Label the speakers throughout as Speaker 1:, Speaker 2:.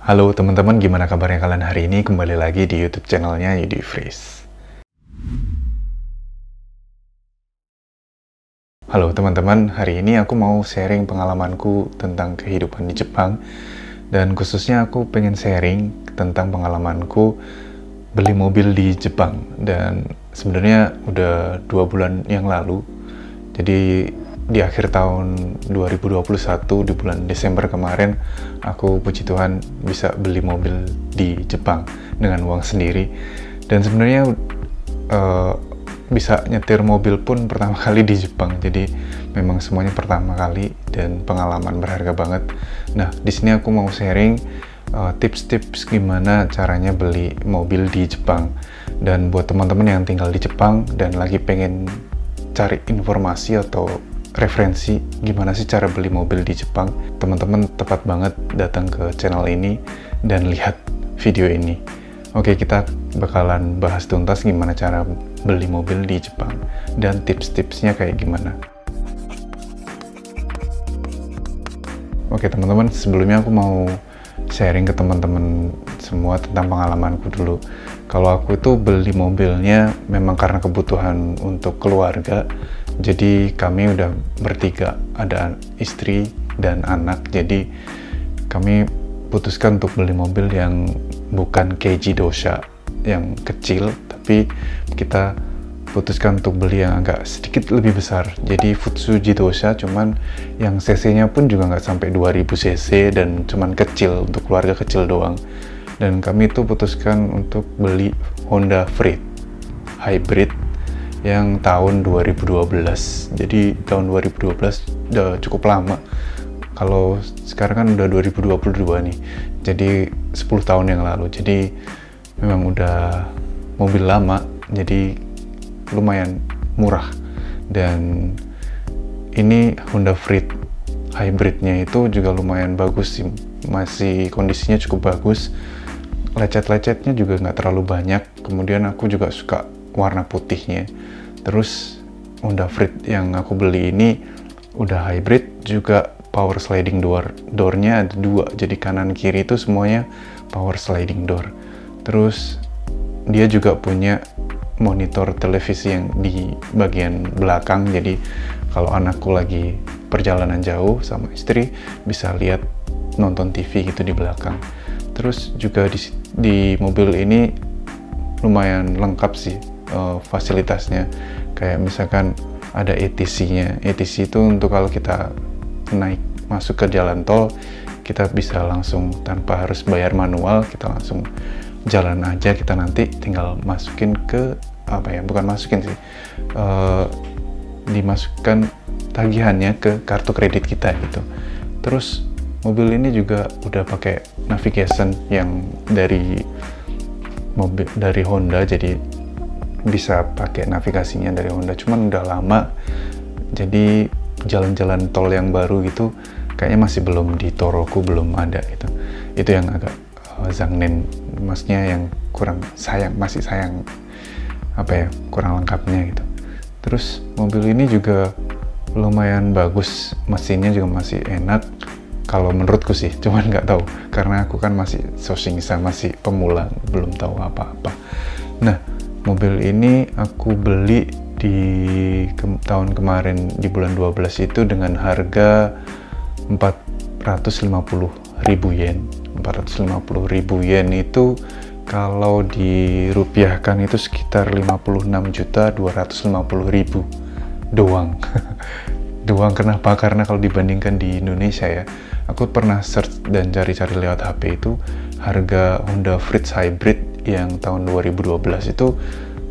Speaker 1: Halo teman-teman, gimana kabarnya kalian hari ini? Kembali lagi di YouTube channelnya Yudi Freeze. Halo teman-teman, hari ini aku mau sharing pengalamanku tentang kehidupan di Jepang. Dan khususnya aku pengen sharing tentang pengalamanku beli mobil di Jepang. Dan sebenarnya udah 2 bulan yang lalu. Jadi di akhir tahun 2021, di bulan Desember kemarin, aku puji Tuhan bisa beli mobil di Jepang dengan uang sendiri. Dan sebenarnya bisa nyetir mobil pun pertama kali di Jepang. Jadi memang semuanya pertama kali dan pengalaman berharga banget. Nah, di sini aku mau sharing tips-tips gimana caranya beli mobil di Jepang. Dan buat teman-teman yang tinggal di Jepang dan lagi pengen cari informasi atau referensi gimana sih cara beli mobil di Jepang, teman-teman tepat banget datang ke channel ini dan lihat video ini. Oke, kita bakalan bahas tuntas gimana cara beli mobil di Jepang dan tips-tipsnya kayak gimana. Oke teman-teman, sebelumnya aku mau sharing ke teman-teman semua tentang pengalamanku dulu. Kalau aku itu beli mobilnya memang karena kebutuhan untuk keluarga. Jadi kami udah bertiga, ada istri dan anak. Jadi kami putuskan untuk beli mobil yang bukan Keiji Dosha yang kecil, tapi kita putuskan untuk beli yang agak sedikit lebih besar. Jadi Futsuji Dosha, cuman yang cc-nya pun juga nggak sampai 2000 cc dan cuman kecil, untuk keluarga kecil doang. Dan kami itu putuskan untuk beli Honda Freed Hybrid yang tahun 2012. Jadi tahun 2012 udah cukup lama. Kalau sekarang kan udah 2022 nih. Jadi 10 tahun yang lalu. Jadi memang udah mobil lama. Jadi lumayan murah. Dan ini Honda Freed Hybridnya itu juga lumayan bagus sih. Masih kondisinya cukup bagus. Lecet-lecetnya juga nggak terlalu banyak. Kemudian aku juga suka warna putihnya. Terus Honda Freed yang aku beli ini udah hybrid, juga power sliding doornya ada 2, jadi kanan kiri itu semuanya power sliding door. Terus dia juga punya monitor televisi yang di bagian belakang, jadi kalau anakku lagi perjalanan jauh sama istri bisa lihat nonton TV gitu di belakang. Terus juga di mobil ini lumayan lengkap sih fasilitasnya, kayak misalkan ada ETC-nya. ETC itu untuk kalau kita naik masuk ke jalan tol, kita bisa langsung tanpa harus bayar manual, kita langsung jalan aja, kita nanti tinggal masukin ke bukan masukin sih, dimasukkan tagihannya ke kartu kredit kita gitu. Terus mobil ini juga udah pakai navigation yang dari Honda, jadi bisa pakai navigasinya dari Honda, cuman udah lama, jadi jalan-jalan tol yang baru gitu kayaknya masih belum, di Toroku belum ada gitu. Itu yang agak zangnen, maksudnya yang kurang sayang, masih sayang kurang lengkapnya gitu. Terus mobil ini juga lumayan bagus, mesinnya juga masih enak kalau menurutku sih, cuman nggak tahu karena aku kan masih sosingsa, masih pemula, belum tahu apa-apa. Nah, mobil ini aku beli di tahun kemarin di bulan 12 itu dengan harga 450.000 yen. 450.000 yen itu kalau dirupiahkan itu sekitar 56.250.000 doang. Doang, kenapa? Karena kalau dibandingkan di Indonesia ya, aku pernah search dan cari-cari lewat HP itu, harga Honda Freed Hybrid yang tahun 2012 itu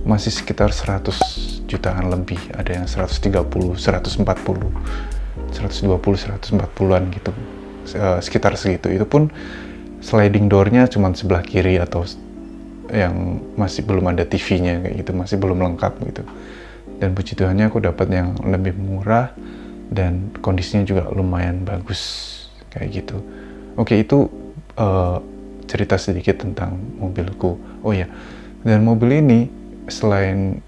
Speaker 1: masih sekitar 100 jutaan lebih, ada yang 130, 140, 120, 140-an gitu, sekitar segitu. Itu pun sliding doornya cuma sebelah kiri atau yang masih belum ada TV-nya kayak gitu, masih belum lengkap gitu. Dan puji Tuhannya aku dapat yang lebih murah dan kondisinya juga lumayan bagus kayak gitu. Oke, itu cerita sedikit tentang mobilku. Oh ya, dan mobil ini selain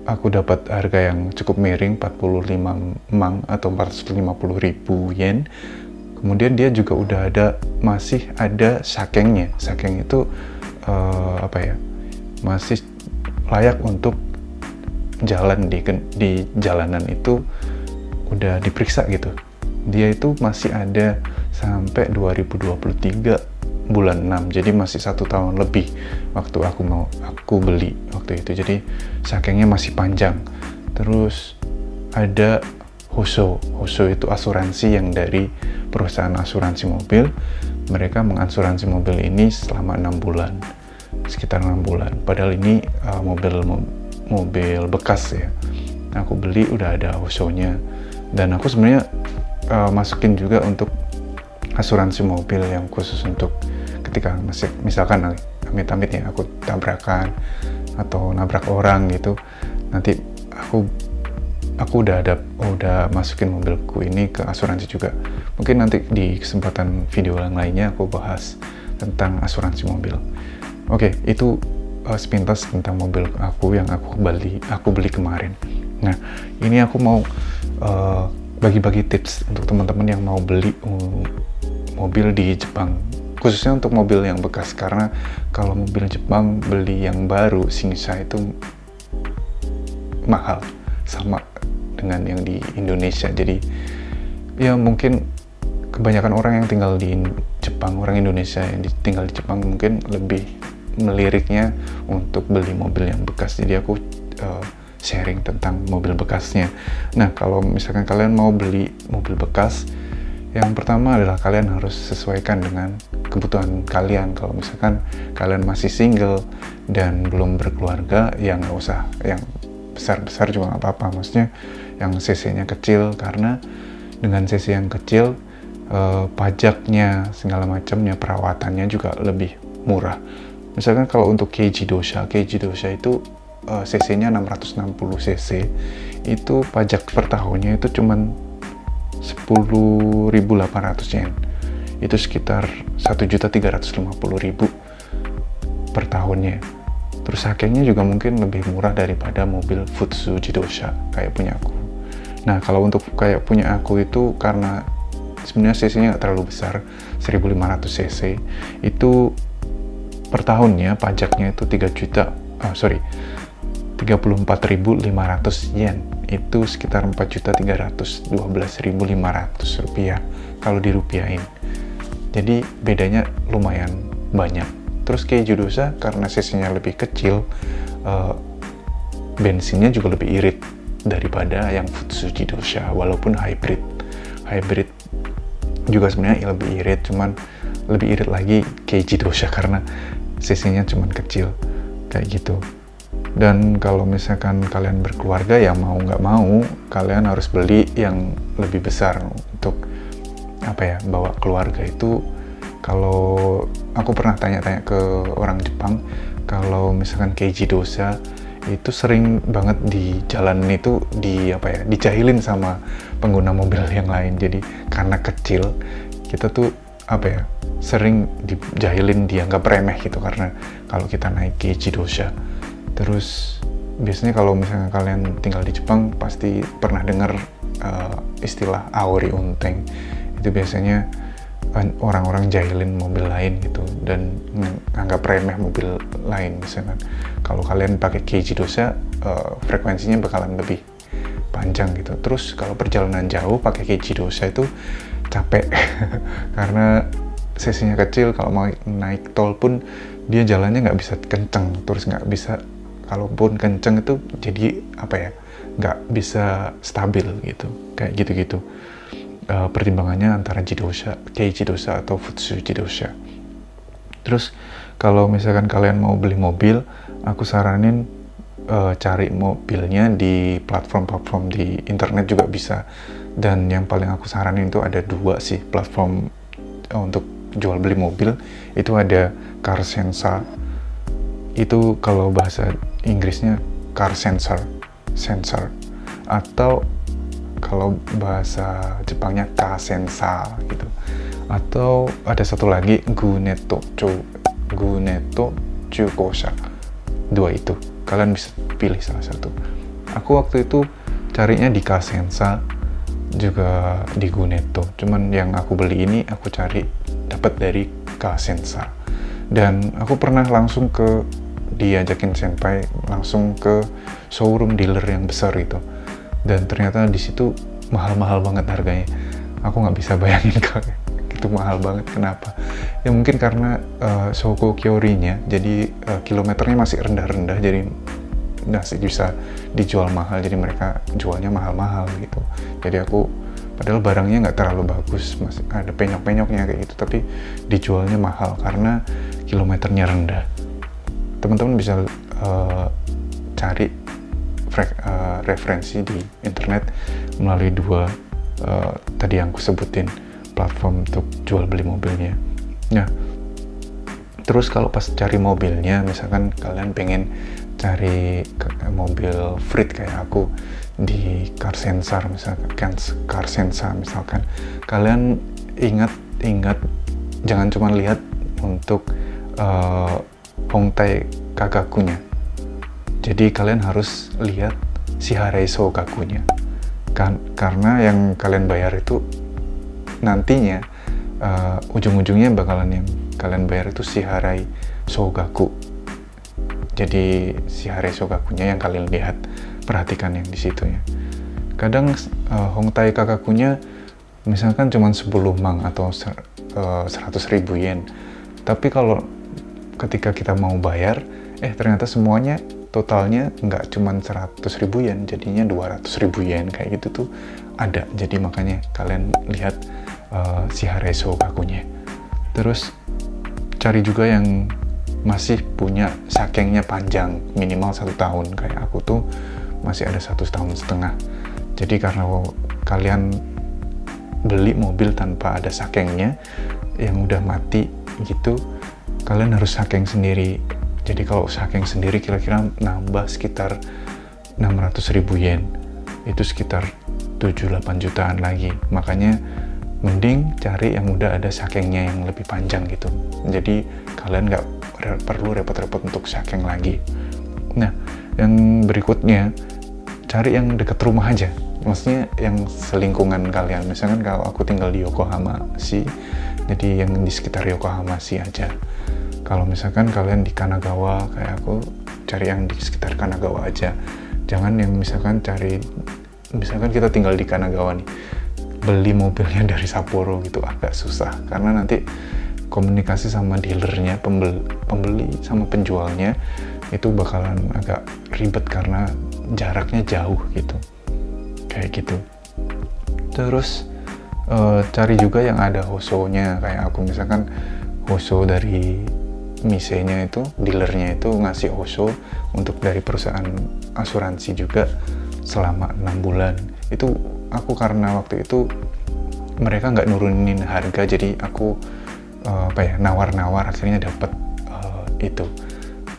Speaker 1: aku dapat harga yang cukup miring, 45 mang atau 450.000 yen, Kemudian dia juga udah masih ada sakengnya. Sakeng itu masih layak untuk jalan di jalanan, itu udah diperiksa gitu. Dia itu masih ada sampai 2023 bulan 6, jadi masih 1 tahun lebih waktu aku beli waktu itu. Jadi sakengnya masih panjang. Terus ada Hoso itu asuransi yang dari perusahaan asuransi mobil. Mereka mengasuransi mobil ini selama 6 bulan, sekitar 6 bulan. Padahal ini mobil bekas ya. Aku beli udah ada Hoso-nya, dan aku sebenarnya masukin juga untuk asuransi mobil yang khusus untuk ketika misalkan amit-amit ya aku tabrakan atau nabrak orang gitu, nanti aku udah masukin mobilku ini ke asuransi juga. Mungkin nanti di kesempatan video yang lainnya aku bahas tentang asuransi mobil. Oke, itu sepintas tentang mobil aku yang aku beli kemarin. Nah, ini aku mau bagi-bagi tips untuk teman-teman yang mau beli mobil di Jepang, khususnya untuk mobil yang bekas, karena kalau mobil Jepang beli yang baru Shinsha itu mahal sama dengan yang di Indonesia. Jadi ya mungkin kebanyakan orang yang tinggal di Jepang, orang Indonesia yang tinggal di Jepang mungkin lebih meliriknya untuk beli mobil yang bekas. Jadi aku sharing tentang mobil bekasnya. Nah, kalau misalkan kalian mau beli mobil bekas, yang pertama adalah kalian harus sesuaikan dengan kebutuhan kalian. Kalau misalkan kalian masih single dan belum berkeluarga, ya nggak usah yang besar-besar juga nggak apa-apa. Maksudnya yang cc-nya kecil, karena dengan cc yang kecil pajaknya segala macamnya, perawatannya juga lebih murah. Misalkan kalau untuk Keiji Dosha itu cc-nya 660 cc, itu pajak per tahunnya itu cuman 10.800 yen. Itu sekitar 1.350.000 per tahunnya. Terus hakenya juga mungkin lebih murah daripada mobil Futsu Jidosha kayak punya aku. Nah, kalau untuk kayak punya aku itu karena sebenarnya cc-nya nggak terlalu besar, 1.500 cc, itu per tahunnya pajaknya itu 34.500 yen. Itu sekitar 4.312.500 rupiah kalau dirupiahin. Jadi bedanya lumayan banyak. Terus Keiji Dosha karena cc-nya lebih kecil, bensinnya juga lebih irit daripada yang Futsu Jidosha, walaupun hybrid juga sebenarnya lebih irit, cuman lebih irit lagi Keiji Dosha karena cc-nya cuman kecil kayak gitu. Dan kalau misalkan kalian berkeluarga, ya mau nggak mau kalian harus beli yang lebih besar untuk bawa keluarga. Itu kalau aku pernah tanya-tanya ke orang Jepang, kalau misalkan Keiji Dosha itu sering banget di jalan itu dijahilin sama pengguna mobil yang lain. Jadi karena kecil, kita tuh sering dijahilin, dianggap remeh gitu karena kalau kita naik Keiji Dosha. Terus biasanya kalau misalnya kalian tinggal di Jepang pasti pernah dengar istilah Aori Unteng. Itu biasanya orang-orang jahilin mobil lain gitu dan nganggap remeh mobil lain. Misalkan kalau kalian pakai Keiji Dosha, frekuensinya bakalan lebih panjang gitu. Terus kalau perjalanan jauh pakai Keiji Dosha itu capek karena cc-nya kecil. Kalau mau naik tol pun dia jalannya nggak bisa kenceng, terus nggak bisa, kalaupun kenceng itu jadi nggak bisa stabil gitu, kayak gitu-gitu. Pertimbangannya antara Keiji Dosha atau Futsu Jidosha. Terus kalau misalkan kalian mau beli mobil, aku saranin cari mobilnya di platform-platform di internet juga bisa. Dan yang paling aku saranin itu ada 2 sih platform untuk jual beli mobil. Itu ada Car Sensor, itu kalau bahasa Inggrisnya Car Sensor, atau kalau bahasa Jepangnya Kasensa gitu. Atau ada satu lagi Guneto Chukosha. 2 itu kalian bisa pilih salah satu. Aku waktu itu carinya di Kasensa juga di Guneto. Cuman yang aku beli ini aku cari dapat dari Kasensa. Dan aku pernah langsung diajakin senpai langsung ke showroom dealer yang besar itu. Dan ternyata di situ mahal-mahal banget harganya. Aku nggak bisa bayangin itu mahal banget. Kenapa? Ya mungkin karena Shoko Kyori-nya, jadi kilometernya masih rendah-rendah, jadi masih bisa dijual mahal, jadi mereka jualnya mahal-mahal gitu. Jadi aku, padahal barangnya nggak terlalu bagus, masih ada penyok-penyoknya kayak gitu, tapi dijualnya mahal karena kilometernya rendah. Teman-teman bisa cari referensi di internet melalui dua tadi yang aku sebutin platform untuk jual beli mobilnya. Nah, terus kalau pas cari mobilnya, misalkan kalian pengen cari mobil Freed kayak aku di Kasensa misalkan, kalian ingat jangan cuma lihat untuk Hongtai Kagakunya. Jadi kalian harus lihat Shiharei Shogakunya. Karena yang kalian bayar itu nantinya ujung-ujungnya bakalan yang kalian bayar itu Shiharei Shogaku. Jadi Shiharei Shogakunya yang kalian lihat, perhatikan yang di situ ya. Kadang Hongtai Kagakunya misalkan cuma 10 mang atau 100.000 yen. Tapi kalau ketika kita mau bayar, ternyata semuanya totalnya nggak cuma 100.000 yen, jadinya 200.000 yen kayak gitu tuh ada. Jadi makanya kalian lihat Shiharei Shogakunya. Terus cari juga yang masih punya sakengnya panjang, minimal 1 tahun. Kayak aku tuh masih ada 1,5 tahun. Jadi karena kalian beli mobil tanpa ada sakengnya yang udah mati gitu, kalian harus sakeng sendiri. Jadi kalau sakeng sendiri kira-kira nambah sekitar 600.000 yen, itu sekitar 7-8 jutaan lagi. Makanya mending cari yang udah ada sakengnya yang lebih panjang gitu. Jadi kalian nggak perlu repot-repot untuk sakeng lagi. Nah, yang berikutnya, cari yang dekat rumah aja. Maksudnya yang selingkungan kalian. Misalkan kalau aku tinggal di Yokohama sih, jadi yang di sekitar Yokohama sih aja. Kalau misalkan kalian di Kanagawa kayak aku, cari yang di sekitar Kanagawa aja. Jangan yang misalkan kita tinggal di Kanagawa nih, beli mobilnya dari Sapporo gitu agak susah, karena nanti komunikasi sama dealernya, pembeli sama penjualnya itu bakalan agak ribet karena jaraknya jauh gitu, kayak gitu. Terus cari juga yang ada hosonya, kayak aku misalkan hoso dari misenya itu, dealernya itu ngasih hoso untuk dari perusahaan asuransi juga selama 6 bulan. Itu aku karena waktu itu mereka nggak nurunin harga, jadi aku nawar-nawar akhirnya dapat itu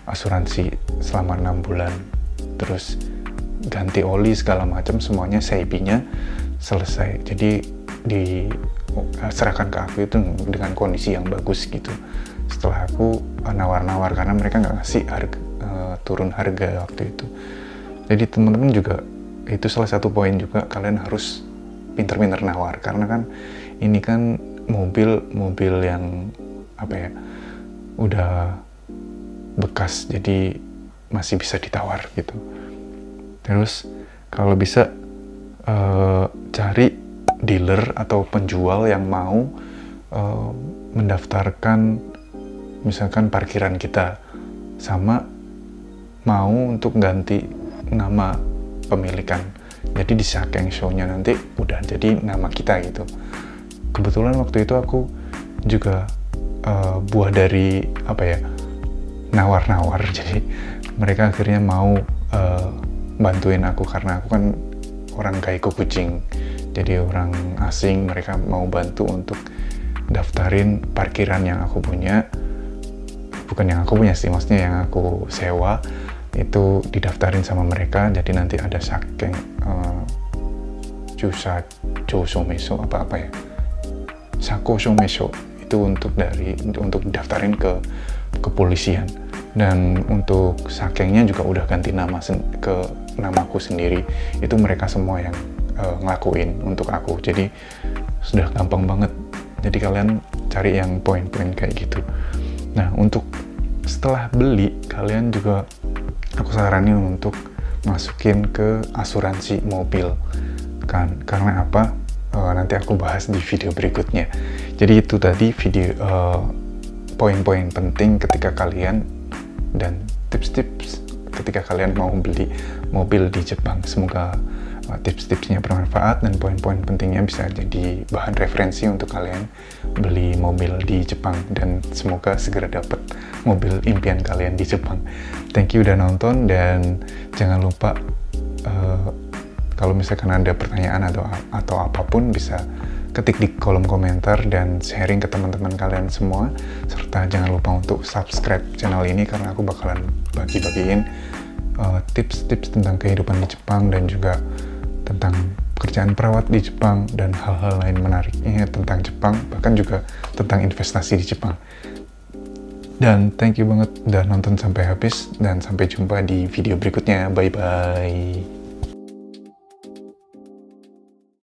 Speaker 1: asuransi selama 6 bulan. Terus ganti oli segala macam semuanya, CIP-nya selesai. Jadi diserahkan ke aku itu dengan kondisi yang bagus gitu. Setelah aku nawar-nawar karena mereka nggak ngasih turun harga waktu itu. Jadi teman-teman juga itu salah satu poin juga, kalian harus pinter-pinter nawar, karena kan ini kan mobil yang udah bekas, jadi masih bisa ditawar gitu. Terus kalau bisa cari dealer atau penjual yang mau mendaftarkan misalkan parkiran kita, sama mau untuk ganti nama pemilikan. Jadi di sakeng show-nya nanti udah jadi nama kita gitu. Kebetulan waktu itu aku juga buah dari nawar-nawar. Jadi mereka akhirnya mau bantuin aku karena aku kan orang Geico kucing. Jadi orang asing, mereka mau bantu untuk daftarin parkiran yang aku punya. Bukan yang aku punya sih, maksudnya yang aku sewa itu didaftarin sama mereka. Jadi nanti ada sakeng Jusa Josomeso Sako Shomeso itu untuk daftarin ke kepolisian. Dan untuk sakengnya juga udah ganti nama ke namaku sendiri. Itu mereka semua yang ngelakuin untuk aku. Jadi sudah gampang banget. Jadi kalian cari yang poin-poin kayak gitu. Nah, untuk setelah beli, kalian juga aku saranin untuk masukin ke asuransi mobil kan. Karena apa? Nanti aku bahas di video berikutnya. Jadi itu tadi video poin-poin penting ketika kalian dan tips-tips ketika kalian mau beli mobil di Jepang. Semoga tips-tipsnya bermanfaat dan poin-poin pentingnya bisa jadi bahan referensi untuk kalian beli mobil di Jepang, dan semoga segera dapat mobil impian kalian di Jepang. Thank you udah nonton, dan jangan lupa kalau misalkan ada pertanyaan atau apapun bisa ketik di kolom komentar dan sharing ke teman-teman kalian semua, serta jangan lupa untuk subscribe channel ini karena aku bakalan bagi-bagiin tips-tips tentang kehidupan di Jepang dan juga tentang pekerjaan perawat di Jepang dan hal-hal lain menariknya tentang Jepang, bahkan juga tentang investasi di Jepang. Dan thank you banget udah nonton sampai habis, dan sampai jumpa di video berikutnya. Bye bye.